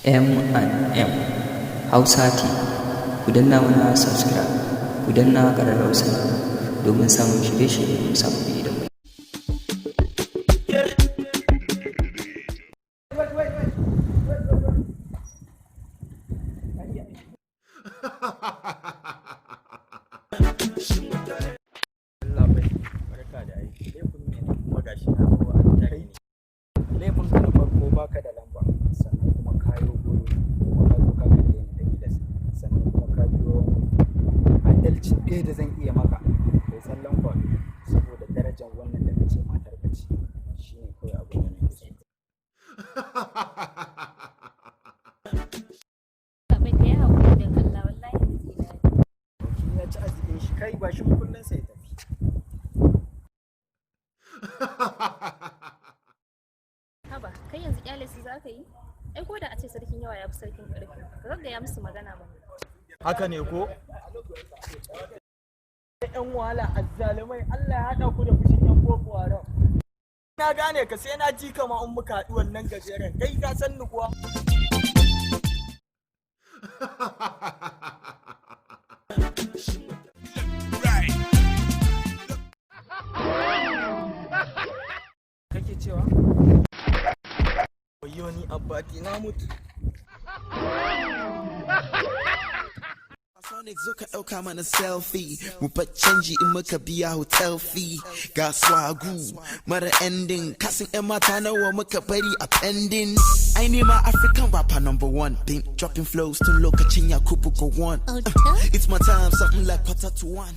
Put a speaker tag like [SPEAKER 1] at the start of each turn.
[SPEAKER 1] M&M Hausa TV, ku danna mana subscribe, ku danna ƙararrawar sanarwa domin samun shirye-shiryen sababbi da mai.
[SPEAKER 2] Laifin ka na farko baka da lamba, sannan kuma kayo goro kuma ka zo ka kalle ni da gilas, sannan kuma ka biyo adalci ɗaya da zan iya maka kai tsallan kwado saboda darajar wannan da kace matar ka ce, shine kawai abin da nake so.
[SPEAKER 3] Abin da ya haƙuri da Allah wallahi zai dace.
[SPEAKER 2] Kin ya ci arzikin shi kai ba shi kullun sai tafi.
[SPEAKER 3] Haba, kai yanzu kyale su za ka yi? Ai ko da a ce sarkin yawa ya fi sarkin ƙarfi, ka gaggaya musu magana ba.
[SPEAKER 2] Haka ne ko? ‘Yan wahala azzalumai Allah ya haɗa ku da fushin ‘yan boko haram. Na gane ka sai na ji kama in muka haɗu wannan gajeren, kai ka san ni kuwa. Kake cewa? Wayo ni abbati na mutu.
[SPEAKER 4] Sonic zo ka ɗauka mana selfie mu fa canji in muka biya hotel fee ga swagu mara ending kasin yan mata nawa muka bari a pending I need my African rapper #1 been dropping flows tun lokacin Yakubu go on it's my time something like quarter to one